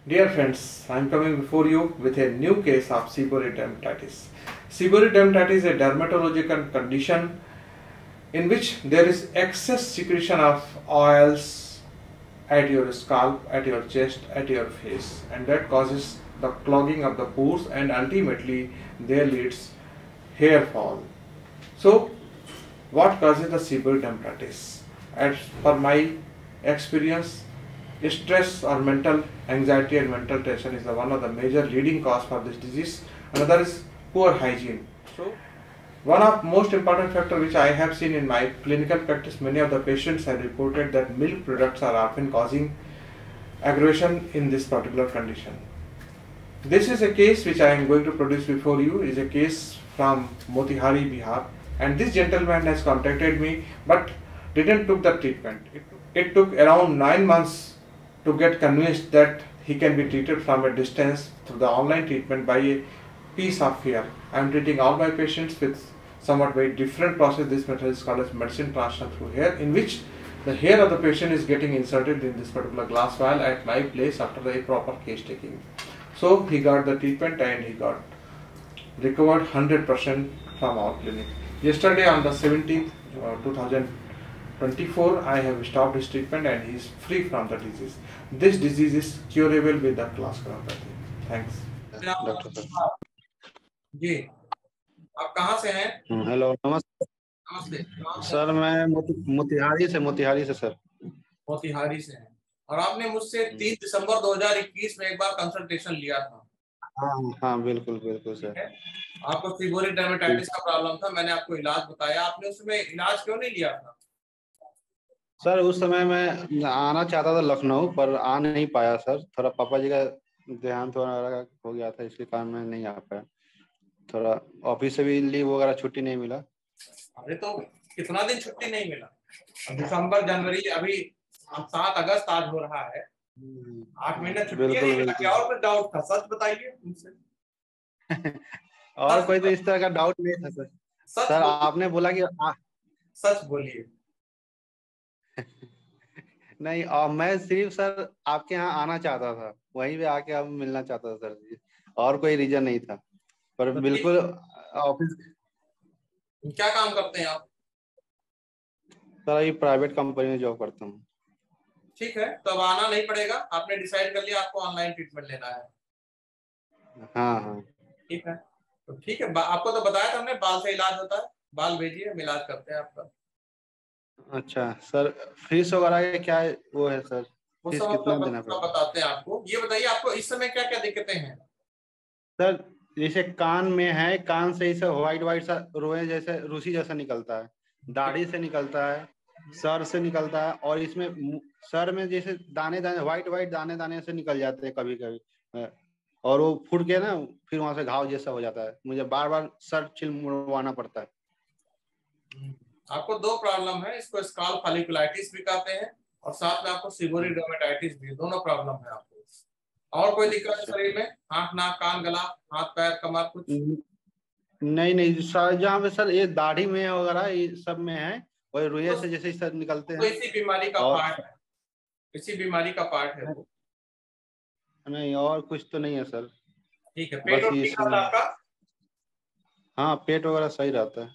Dear friends, I am coming before you with a new case of seborrheic dermatitis. Seborrheic dermatitis is a dermatological condition in which there is excess secretion of oils at your scalp, at your chest, at your face, and that causes the clogging of the pores and ultimately there leads hair fall. So, what causes the seborrheic dermatitis? As per my experience, stress or mental anxiety and mental tension is one of the major leading cause for this disease. Another is poor hygiene. So, one of most important factor which I have seen in my clinical practice, many of the patients have reported that milk products are often causing aggravation in this particular condition. This is a case which I am going to produce before you, is a case from Motihari, Bihar, and this gentleman has contacted me but didn't took the treatment. It took around 9 months to get convinced that he can be treated from a distance through the online treatment by a piece of hair. I am treating all my patients with somewhat very different process. This method is called as medicine transfer through hair, in which the hair of the patient is getting inserted in this particular glass vial at my place after a proper case taking. So he got the treatment and he got recovered 100% from our clinic. Yesterday on the 17th, 2024, I have stopped his treatment and he is free from the disease. This disease is curable with the classical homeopathy. Thanks. Doctor sir. जी, आप कहाँ से हैं? Hello, नमस्ते नमस्ते। Sir. मैं मोतिहारी से sir. Motihari से हैं और आपने मुझसे 3 दिसंबर 2021 में एक बार कंसल्टेशन लिया था। हाँ हाँ, बिल्कुल बिल्कुल सर। आपको सीबोरिक डर्मेटाइटिस का प्रॉब्लम था, मैंने आपको इलाज बताया, आपने उसमें इलाज क्यों नहीं लिया था? सर उस समय मैं आना चाहता था लखनऊ, पर आ नहीं पाया सर। थोड़ा पापा जी का देहांत वगैरह हो गया था, इसके कारण मैं नहीं आ पाया। थोड़ा ऑफिस से भी लीव वगैरह छुट्टी नहीं मिला। अरे तो कितना दिन छुट्टी नहीं मिला? दिसंबर, जनवरी, अभी 7 अगस्त आज हो रहा है, 8 महीने छुट्टी नहीं बिल्कुल मिला। क्या और कुछ डाउट था? सच बताइए मुझसे। और कोई तो इस तरह का डाउट नहीं था सर। सर आपने बोला कि सच बोलिए। नहीं, और मैं सिर्फ सर आपके यहाँ आना चाहता था, वहीं पे आके आप मिलना चाहता था सर जी। और कोई रीजन नहीं था, पर बिल्कुल ऑफिस। क्या काम करते हैं आप? सर अभी प्राइवेट कंपनी में जॉब करता हूँ। ठीक है, तो अब आना नहीं पड़ेगा, आपने डिसाइड कर लिया आपको ऑनलाइन ट्रीटमेंट लेना है। हाँ हाँ ठीक है, तो ठीक है, आपको तो बताया था हमने, बाल से इलाज होता है, बाल भेजिए, हम इलाज करते हैं आपका। अच्छा सर, फीस वगैरह का क्या वो है सर? वो फीस सब कितना आपका देना पड़ेगा? बताते हैं आपको। ये बताइए आपको इस समय क्या क्या दिक्कतें हैं? सर जैसे कान में है, कान से इसे व्हाइट व्हाइट सा रोए जैसे रूसी जैसा निकलता है, दाढ़ी से निकलता है, सर से निकलता है, और इसमें सर में जैसे दाने दाने व्हाइट व्हाइट दाने दाने से निकल जाते हैं कभी कभी, और वो फूट के ना फिर वहां से घाव जैसा हो जाता है। मुझे बार बार सर छिलवाना पड़ता है। आपको दो प्रॉब्लम है, इसको स्काल फॉलिकुलाइटिस भी कहते हैं और साथ में आपको सीबोरिक डर्मेटाइटिस भी, दोनों प्रॉब्लम है आपको। और कोई दिक्कत है शरीर में? आंख, नाक, कान, गला, हाथ, पैर, कमर, कुछ? नहीं नहीं सर, जहाँ पे सर ये दाढ़ी में वगैरह ये सब में है, वही रुइया से जैसे सर निकलते तो हैं। इसी बीमारी का और पार्ट है, इसी बीमारी का पार्ट है वो। नहीं, और कुछ तो नहीं है सर। ठीक है, पेट बस और ये ठीक सब है में। आपका? हाँ, पेट वगैरह सही रहता है।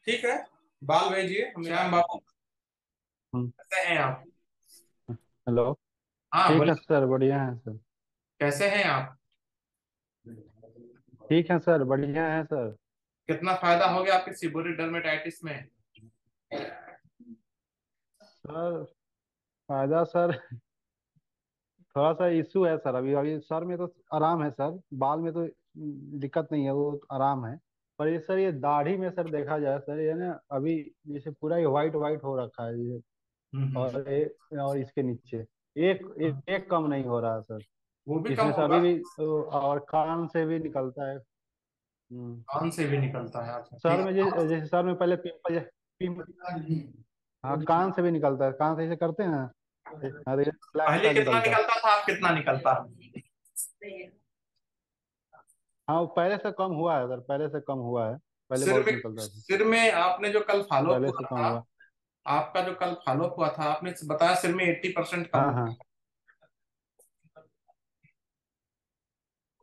ठीक है, बाल भेजिए, हम श्याम बाबू। हम्म। कैसे हैं आप? हेलो। हाँ ठीक है बोलिए, सर, बढ़िया है सर। कैसे हैं आप? ठीक है सर, बढ़िया है सर। कितना फायदा हो गया आपके सीबोरिक डर्मेटाइटिस में? सर फायदा सर, थोड़ा सा इशू है सर। अभी अभी सर में तो आराम है सर, बाल में तो दिक्कत नहीं है, वो आराम है। पर ये सर, ये दाढ़ी में सर देखा जाए सर, ये ना अभी जैसे पूरा ये व्हाइट व्हाइट हो रखा है ये। हम्म। और इसके नीचे एक कम नहीं हो रहा है सर। वो भी कम इसमें से होगा। अभी भी और कान से भी निकलता है। कान से भी निकलता है? अच्छा, सर ठीक में है। जैसे सर में पहले हाँ, कान से भी निकलता है, कान से ऐसे करते हैं ना, हाँ, तो ब्लैक पहले सा कितना निकलता है। निकलता था, अब कितना निकलता है? हाँ, वो पहले से कम हुआ है सर, पहले से कम हुआ है। पहले सिर बहुत में, निकलता था। सिर में आपने जो कल फॉलोअप पहले हुआ से कम था, हुआ। आपका जो कल फॉलोअप हुआ था, आपने बताया सिर में 80% कम हाँ हो हाँ।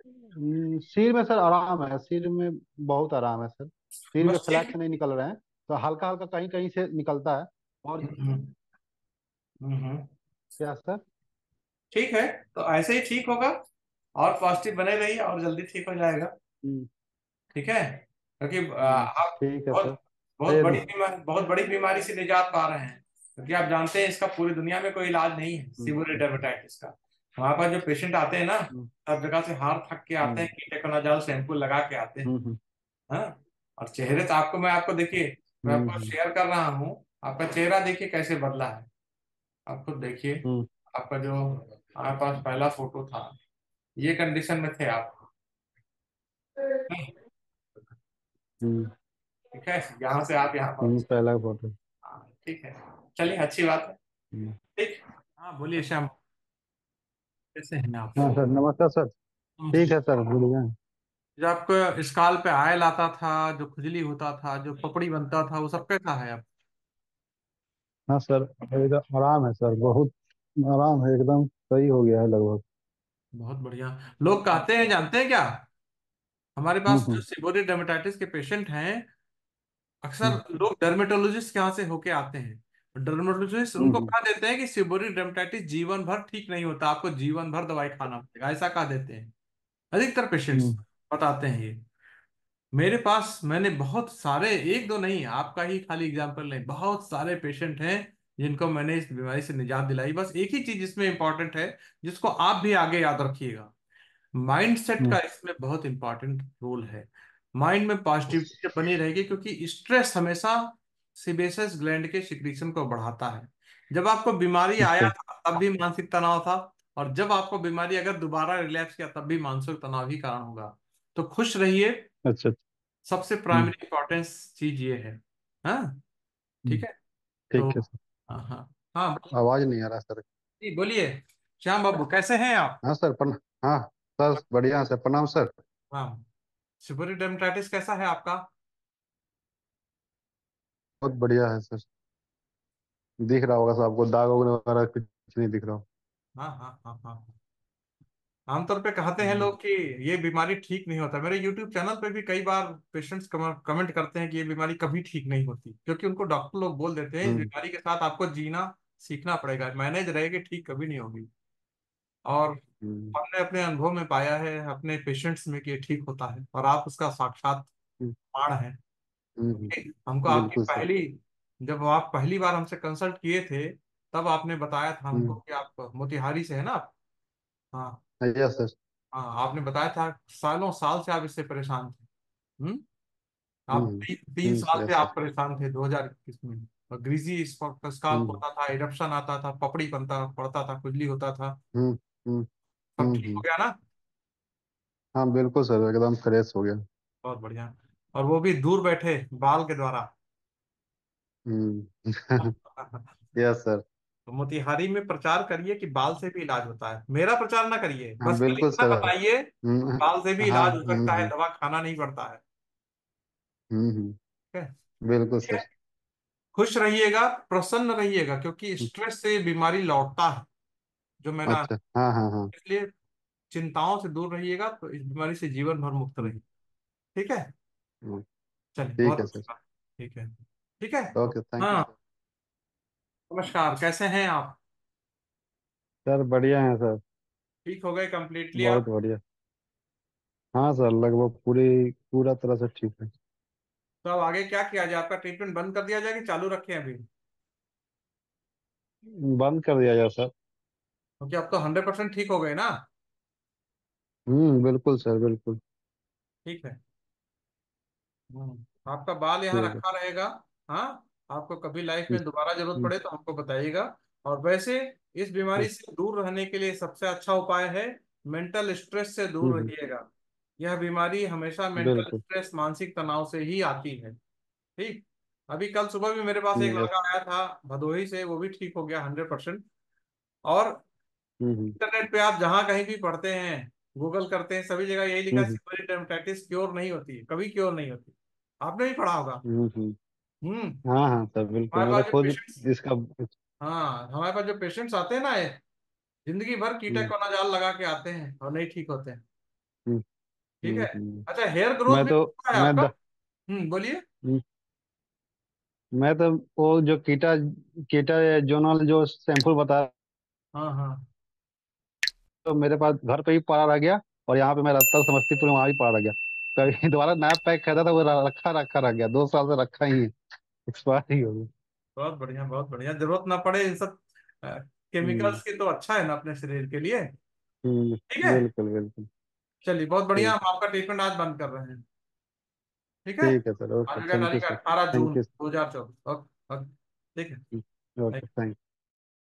सिर में सर आराम है, सिर में बहुत आराम है सर। सिर में बस ठीक। फ्लैक्स नहीं निकल रहे हैं, तो हल्का हल्का कहीं कहीं से निकलता है। और हम्म। हम्म। क्या सर? ठीक है, तो ऐसे ही ठीक होगा, और पॉजिटिव बने रहिए और जल्दी ठीक हो जाएगा। हम्म, ठीक है, क्योंकि आप ठीक है सर। बहुत बहुत ये बड़ी बीमारी, बहुत बड़ी बीमारी से निजात पा रहे हैं, क्योंकि आप जानते हैं इसका पूरी दुनिया में कोई इलाज नहीं है, हम्म, सीवियर डेर्मेटाइटिस का। हमारे पास जो पेशेंट आते हैं ना, हम्म, सब जगह से हार थक के आते हम्म, हैं, कीटोकोनाजोल शैम्पू लगा के आते हैं। हम्म, हाँ, और चेहरे तो आपको, मैं आपको देखिए, मैं हम्म, आपको शेयर कर रहा हूँ, आपका चेहरा देखिए कैसे बदला है। आप खुद देखिए, हम्म, आपका जो हमारे पास पहला फोटो था, ये कंडीशन में थे आप। हम्म, ठीक है, यहाँ से आप यहाँ पर। पहला फोटो। हाँ, ठीक है, चलिए अच्छी बात है। हम्म। ठीक। हाँ बोलिए श्याम, कैसे हैं आप? हाँ सर, नमस्कार सर। ठीक है सर, बढ़िया। जो आपको स्काल पे आयल आता था, जो खुजली होता था, जो पपड़ी बनता था, वो सब कैसा है अब? हाँ सर, एकदम आराम है सर, बहुत आराम है, एकदम सही हो गया है लगभग। बहुत बढ़िया। लोग कहते हैं, जानते हैं क्या, हमारे हम्म, पास जो सेबोरिक डर्मेटाइटिस के पेशेंट हैं, अक्सर हम्म, लोग डर्मेटोलॉजिस्ट के यहाँ से होके आते हैं। डर्मेटोलॉजिस्ट उनको हम्म, कहा देते हैं कि सेबोरिक डर्मेटाइटिस जीवन भर ठीक नहीं होता, आपको जीवन भर दवाई खाना पड़ेगा, ऐसा कहा देते हैं। अधिकतर पेशेंट्स हम्म, बताते हैं ये। मेरे पास, मैंने बहुत सारे, एक दो नहीं, आपका ही खाली एग्जाम्पल नहीं, बहुत सारे पेशेंट हैं जिनको मैंने इस बीमारी से निजात दिलाई। बस एक ही चीज इसमें इंपॉर्टेंट है, जिसको आप भी आगे याद रखिएगा, माइंड सेट हम्म, का इसमें बहुत इंपॉर्टेंट रोल है। माइंड में पॉजिटिविटी बनी रहेगी, क्योंकि स्ट्रेस हमेशा सेबेसियस ग्लैंड के सिक्रीशन को बढ़ाता है। जब आपको बीमारी आया अच्छा, था तब भी मानसिक तनाव था, और जब आपको बीमारी अगर दोबारा रिलैप्स किया तब भी मानसिक तनाव ही कारण होगा। तो खुश रहिए, अच्छा, सबसे हम्म, प्राइमरी इंपॉर्टेंस चीज ये है। हाँ, हम्म, ठीक है। तो ठीक है सर। हाँ हाँ हाँ, आवाज नहीं आ रहा सर। जी बोलिए, श्याम बाबू कैसे हैं आप? हाँ सर, हाँ सर, बढ़िया सर, प्रणाम सर। हाँ, सुपरहिट डेमेटाइटिस कैसा है आपका? बहुत बढ़िया है सर। दिख रहा होगा सर आपको, दाग वगैरह कुछ नहीं दिख रहा हो। हाँ हाँ हाँ हाँ। आमतौर पे कहते हैं हम्म, लोग कि ये बीमारी ठीक नहीं होता। मेरे यूट्यूब चैनल पे भी कई बार पेशेंट्स कमेंट करते हैं कि ये बीमारी कभी ठीक नहीं होती, क्योंकि उनको डॉक्टर लोग बोल देते हैं इस हम्म, बीमारी के साथ आपको जीना सीखना पड़ेगा, मैनेज रहेगी, ठीक कभी नहीं होगी। और हम्म, हमने अपने अनुभव में पाया है अपने पेशेंट्स में कि ये ठीक होता है, और आप उसका साक्षात हम्म, प्रमाण हैं। हम्म, हमको आपकी बिल्कुल सर। पहली, जब आप पहली बार हमसे कंसल्ट किए थे, तब आपने बताया था हमको हम्म, कि आप मोतिहारी से है ना आप? हाँ यस सर। हाँ, आपने बताया था सालों साल से आप इससे परेशान थे। हम्म। आप हम्म, 3 साल से यस आप सर। परेशान थे 2021 में। और ग्रीजी स्काल्प हम्म, होता था, इरप्शन आता था, पपड़ी बनता पड़ता था, खुजली होता था। हम्म, हम्म, सब ठीक हो हम्म। गया ना? हाँ बिल्कुल सर, एकदम फ्रेश हो गया। बहुत बढ़िया। और वो भी दूर बैठे बाल के द्वारा। हम्म। Yes sir. तो मोतिहारी में प्रचार करिए कि बाल से भी इलाज होता है, मेरा प्रचार ना करिए, हाँ बस खाली बिल्कुल इतना सर। बताइए हम्म, बाल से भी हाँ, इलाज हो सकता है, दवा खाना नहीं पड़ता है। हम्म, ठीक है। बिल्कुल ठीक है? सर। खुश रहिएगा, प्रसन्न रहिएगा, क्योंकि हम्म, स्ट्रेस से बीमारी लौटता है, जो मैंने, अच्छा, हाँ, हाँ, हाँ। इसलिए चिंताओं से दूर रहिएगा तो इस बीमारी से जीवन भर मुक्त हम्म, रहिए। ठीक है, हम्म, चलिए ठीक बहुत है अच्छी सर। बात। ठीक है, ठीक है। ओके, थैंक यू हाँ, सर। नमस्कार, कैसे हैं आप? सर बढ़िया है सर। ठीक हो गए कंप्लीटली बहुत आप? बढ़िया। हाँ सर, लगभग पूरी पूरा तरह से ठीक है। तो अब आगे क्या किया जाए, आपका ट्रीटमेंट बंद कर दिया जाए कि चालू रखें अभी? बंद कर दिया जाए सर। क्योंकि अब तो 100% ठीक हो गए ना? बिल्कुल सर, बिल्कुल। ठीक है। आपका बाल यहाँ ठीक है। रखा रहेगा। हाँ, आपको कभी लाइफ हम्म, में दोबारा जरूरत हम्म, पड़े तो हमको बताइएगा। और वैसे इस बीमारी से दूर रहने के लिए सबसे अच्छा उपाय है, मेंटल स्ट्रेस से दूर हम्म, रहिएगा। यह बीमारी हमेशा मेंटल बिल्कुल। स्ट्रेस, मानसिक तनाव से ही आती है। ठीक। अभी कल सुबह भी मेरे पास एक यस। लड़का आया था भदोही से, वो भी ठीक हो गया 100%। और हम्म, इंटरनेट पे आप जहां कहीं भी पढ़ते हैं, गूगल करते हैं, सभी जगह यही लिखा है, हम्म, सीवियर डेर्मेटाइटिस क्योर नहीं होती है, कभी क्योर नहीं होती। आपने भी पढ़ा होगा। हम्म, हम्म। हाँ हाँ सर, बिल्कुल, हमारे मैं तो पास जो खुद पेशेंट्स, इसका। हाँ हमारे पास जो पेशेंट्स आते हैं ना, ये जिंदगी भर हम्म, कीटोकोनाजॉल लगा के आते हैं और नहीं ठीक होते हैं। हम्म, ठीक है। हम्म। अच्छा, हेयर ग्रोथ मैं भी तो हुआ है मैं आपका? द, बोलिए। हम्म, मैं तो वो जो कीटा कीटा जोनल जो सैंपल बता, हाँ हाँ। तो मेरे पास घर पे ही पड़ा रह गया, और यहाँ पे मैं रहता हूँ समस्तीपुर में, वहाँ भी पड़ा रह गया। कभी दोबारा नया पैक खरीदा था, वो रखा रखा रह गया, 2 साल से रखा ही है, एक्सपायर ही हो गया। बहुत बढ़िया, बहुत बढ़िया। जरूरत ना पड़े इन सब हम्म, केमिकल्स की, तो अच्छा है ना अपने शरीर के लिए। ठीक है। बिल्कुल बिल्कुल। चलिए, बहुत बढ़िया। ठीक हम आपका ट्रीटमेंट आज बंद कर रहे हैं। ठीक है। ठीक है सर, ओके, आने का थैंक यू तारीख sir. 18 June thank you. 2024। Okay okay. ठीक है। Okay, thank